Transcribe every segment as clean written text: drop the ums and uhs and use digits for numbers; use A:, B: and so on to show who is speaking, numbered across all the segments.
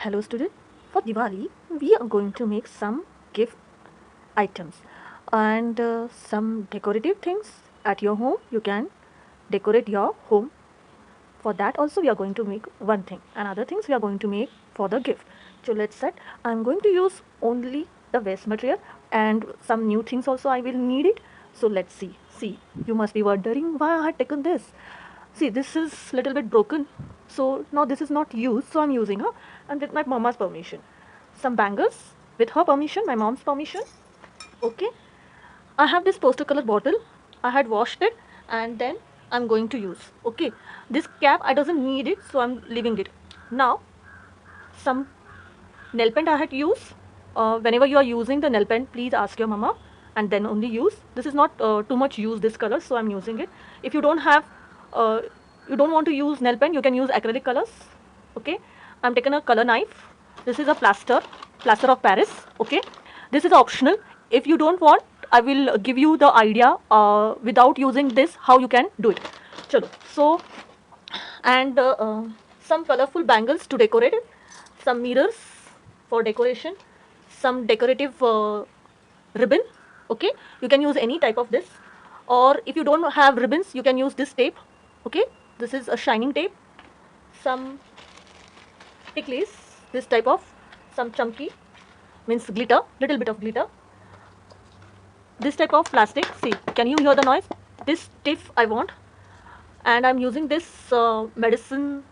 A: Hello student, for Diwali we are going to make some gift items and some decorative things at your home. You can decorate your home. For that also we are going to make one thing and other things we are going to make for the gift. So let's set. I'm going to use only the waste material and some new things also I will need it. So let's see. See, you must be wondering why I had taken this. See, this is little bit broken. So now this is not used, so I'm using her and with my mama's permission. Some bangles with her permission, my mom's permission. Okay. I have this poster color bottle. I had washed it and then I'm going to use. Okay. This cap I doesn't need it, so I'm leaving it. Now some nail paint I had used. Whenever you are using the nail paint, please ask your mama and then only use. This is not too much use this color, so I'm using it. If you don't have, uh, you don't want to use nail paint, you can use acrylic colors. Okay, I'm taking a color knife. This is a plaster of Paris. Okay, this is optional. If you don't want, I will give you the idea without using this how you can do it. Chalo. So and some colorful bangles to decorate it, some mirrors for decoration, some decorative ribbon. Okay, you can use any type of this, or if you don't have ribbons you can use this tape. Okay, this is a shining tape, some ticklies, this type of, some chunky means glitter, little bit of glitter, this type of plastic. See, can you hear the noise? This stiff I want, and I'm using this medicine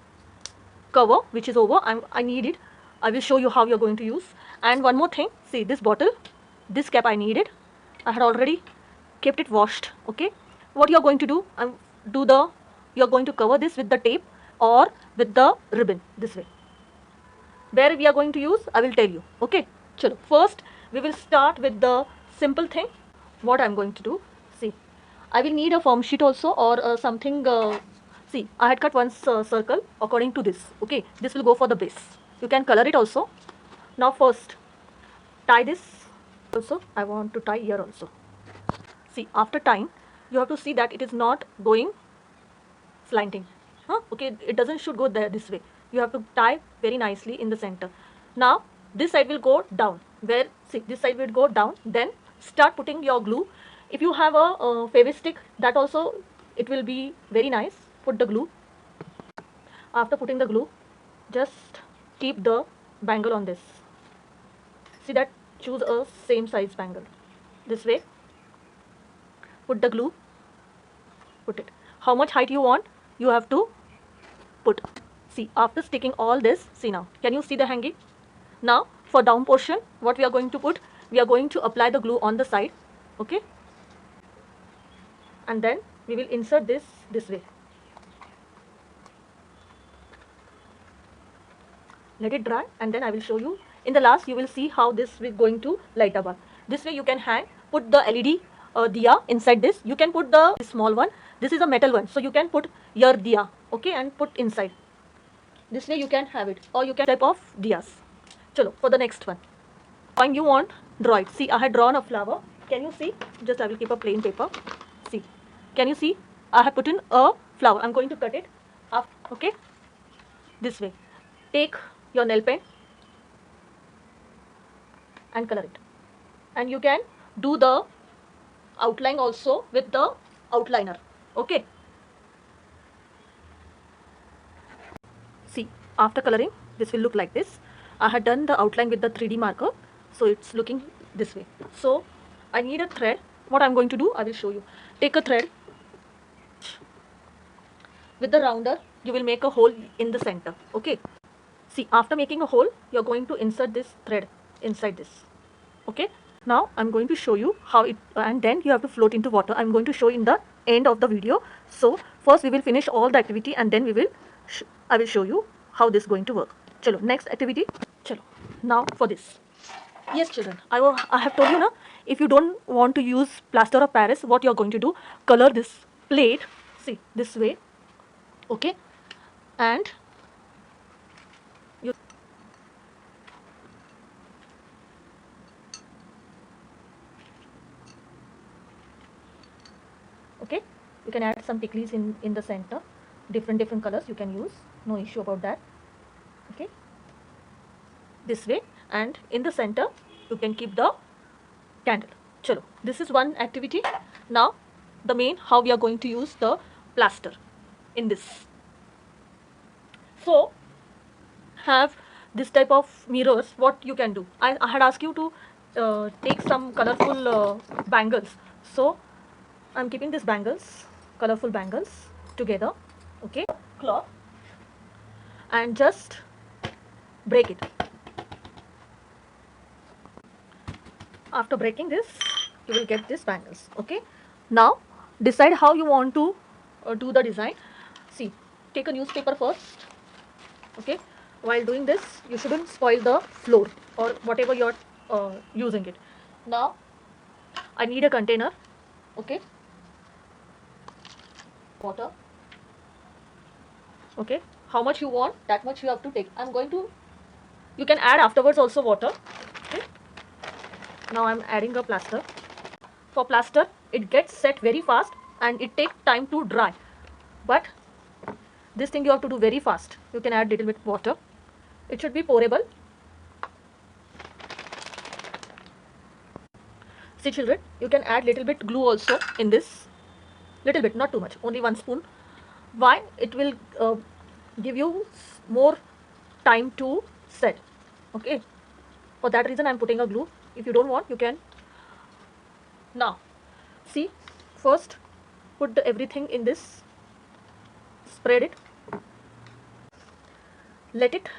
A: cover which is over. I need it. I will show you how you're going to use. And one more thing, see this bottle, this cap I needed. I had already kept it washed. Okay, what you're going to do, you're going to cover this with the tape or with the ribbon this way. Where we are going to use, I will tell you. Okay, chalo. First we will start with the simple thing. What I'm going to do, see, I will need a foam sheet also or something. See, I had cut one circle according to this. Okay, this will go for the base. You can color it also. Now first tie this also. I want to tie here also. See, after tying you have to see that it is not going slanting. Okay, it doesn't should go there this way. You have to tie very nicely in the center. Now this side will go down. Where, see, this side will go down. Then start putting your glue. If you have a Fevistick, that also it will be very nice. Put the glue. After putting the glue, just keep the bangle on this. See that, choose a same size bangle this way. Put the glue, put it how much height you want, you have to put. See, after sticking all this, see, now can you see the hanging? Now for down portion, what we are going to put, we are going to apply the glue on the side. Okay, and then we will insert this way. Let it dry and then I will show you. In the last you will see how this is going to light up. This way you can hang, put the LED diya inside this. You can put the small one. This is a metal one, so you can put your diya, okay, and put inside. This way you can have it, or you can type of diyas. Chalo, for the next one. Drawing you want, draw it. See, I had drawn a flower. Can you see? Just I will keep a plain paper. See, can you see? I have put in a flower. I'm going to cut it up, okay, this way. Take your nail pen and color it, and you can do the outline also with the outliner. Okay, see, after coloring this will look like this. I had done the outline with the 3D marker, so it's looking this way. So I need a thread. What I'm going to do, I will show you. Take a thread with the rounder, you will make a hole in the center. Okay, see, after making a hole, you're going to insert this thread inside this. Okay, now I'm going to show you how it, and then you have to float into water. I'm going to show in the end of the video. So first we will finish all the activity and then we will I will show you how this is going to work. Chalo, next activity. Chalo, now for this. Yes children, I have told you now, if you don't want to use plaster of Paris, what you're going to do, color this plate, see, this way. Okay, and you, okay, you can add some ticklies in the center, different colors you can use, no issue about that. Okay, this way, and in the center you can keep the candle. Chalo, this is one activity. Now the main, how we are going to use the plaster in this. So have this type of mirrors. What you can do, I had asked you to take some colorful bangles. So I'm keeping these bangles, colorful bangles together, okay, cloth, and just break it. After breaking this, you will get these bangles, okay. Now decide how you want to do the design. See, take a newspaper first, okay. While doing this, you shouldn't spoil the floor or whatever you're using it. Now I need a container, okay, water, okay. How much you want, that much you have to take. I'm going to, you can add afterwards also water, okay. Now I'm adding a plaster. For plaster, it gets set very fast and it takes time to dry, but this thing you have to do very fast. You can add little bit water, it should be pourable. See children, you can add little bit glue also in this, little bit, not too much, only 1 spoon. Why? It will give you more time to set, okay. For that reason I'm putting a glue. If you don't want, you can. Now see, first put everything in this, spread it, let it,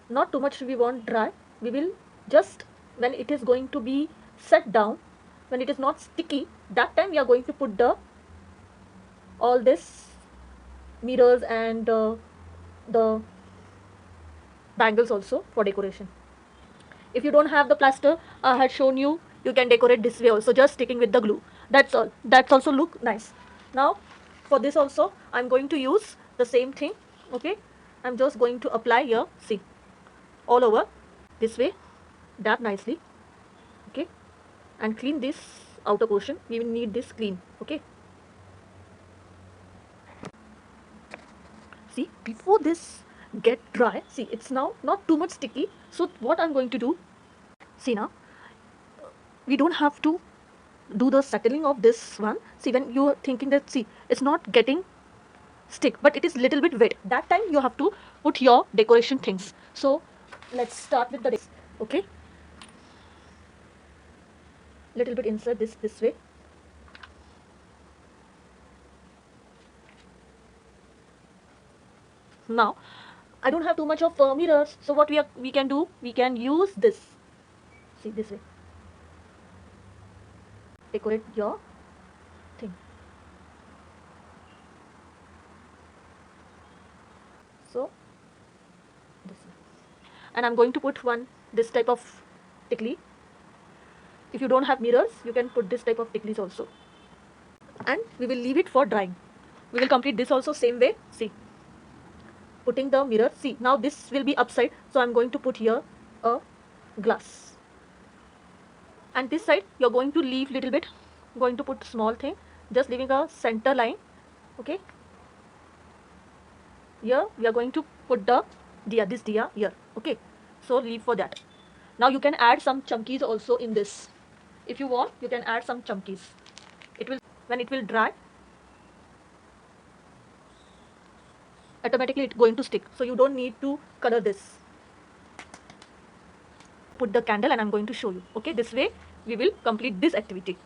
A: not too much we want dry. We will just, when it is going to be set down, when it is not sticky, that time we are going to put the all this mirrors and the bangles also for decoration. If you don't have the plaster I had shown you, you can decorate this way also, just sticking with the glue. That's all. That's also look nice. Now for this also I'm going to use the same thing, okay. I'm just going to apply here, see, all over this way, dab nicely, okay, and clean this outer portion. We will need this clean, okay. See, before this get dry, see, it's now not too much sticky. So what I'm going to do, see, now we don't have to do the settling of this one. See, when you're thinking that, see, it's not getting stick, but it is little bit wet, that time you have to put your decoration things. So let's start with the, okay, little bit insert this way. Now I don't have too much of mirrors, so what we can do, we can use this, see, this way, decorate your thing. So this way, and I'm going to put one this type of tickly. If you don't have mirrors, you can put this type of ticklies also, and we will leave it for drying. We will complete this also same way. See, putting the mirror, see, now this will be upside, so I'm going to put here a glass, and this side you're going to leave little bit, going to put small thing, just leaving a center line, okay. Here we are going to put the diya, this diya here, okay. So leave for that. Now you can add some chunkies also in this. If you want, you can add some chunkies. It will, when it will dry, automatically it's going to stick, so you don't need to color this. Put the candle and I'm going to show you, okay. This way we will complete this activity.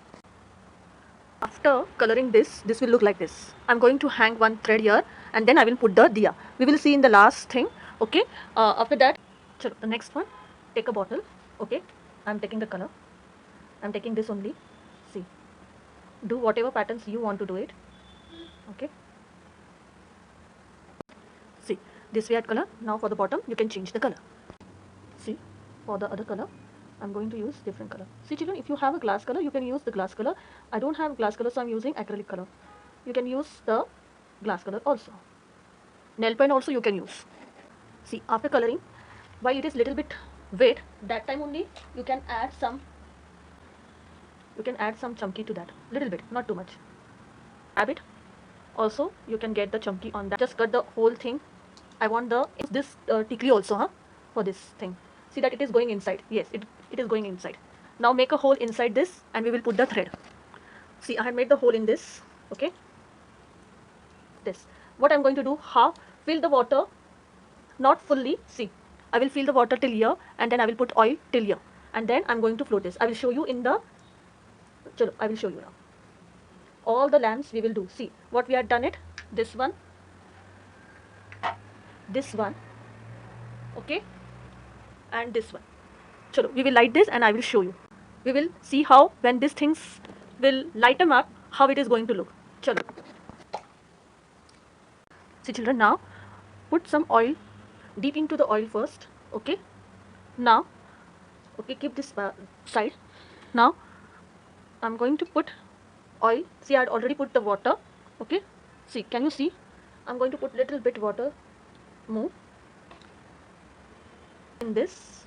A: After coloring this will look like this. I'm going to hang one thread here and then I will put the diya. We will see in the last thing, okay. After that, the next one, take a bottle, okay. I'm taking the color, I'm taking this only. See, do whatever patterns you want to do it, okay. See, this way at color. Now for the bottom you can change the color. See, for the other color I'm going to use different color. See children, if you have a glass color, you can use the glass color. I don't have glass color, so I'm using acrylic color. You can use the glass color also. Nail paint also you can use. See, after coloring, while it is little bit wet, that time only you can add some chunky to that, little bit, not too much. Add it. Also you can get the chunky on that. Just cut the whole thing. I want this tickly also, for this thing. See that it is going inside. Yes, it is going inside. Now make a hole inside this and we will put the thread. See, I have made the hole in this. Okay. This. What I'm going to do, fill the water, not fully. See, I will fill the water till here and then I will put oil till here. And then I'm going to float this. I will show you in the, chalo, I will show you now. All the lamps we will do. See, what we had done it. This one. This one. Okay. And this one. Chalo, we will light this and I will show you. We will see how when these things will lighten up, how it is going to look. Chalo. See children, now put some oil deep into the oil first. Okay. Now, okay, keep this side. Now, I'm going to put oil. See, I had already put the water. Okay. See, can you see? I'm going to put little bit water. Move in this.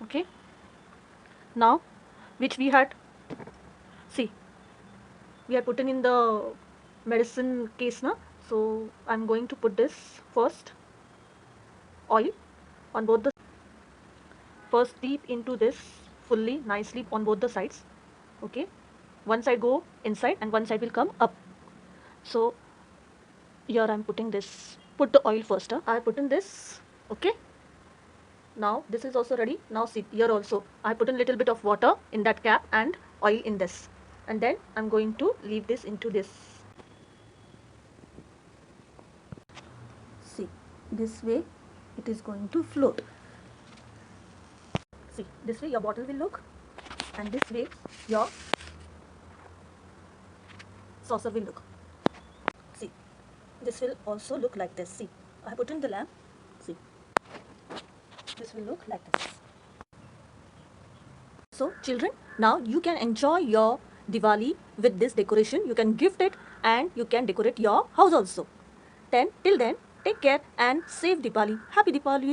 A: Okay. Now, which we had, see, we had put in the medicine case now. So I'm going to put this first oil on both the, first deep into this fully nicely on both the sides. Okay, one side go inside and one side will come up. So here I'm putting this, put the oil first. I put in this. Okay, now this is also ready. Now see, here also I put in little bit of water in that cap and oil in this, and then I'm going to leave this into this. See, this way it is going to float. See, this way your bottle will look, and this way your saucer will look. See, this will also look like this. See, I put in the lamp. See, this will look like this. So children, now you can enjoy your Diwali with this decoration. You can gift it and you can decorate your house also. Then till then, take care and save Diwali. Happy Diwali.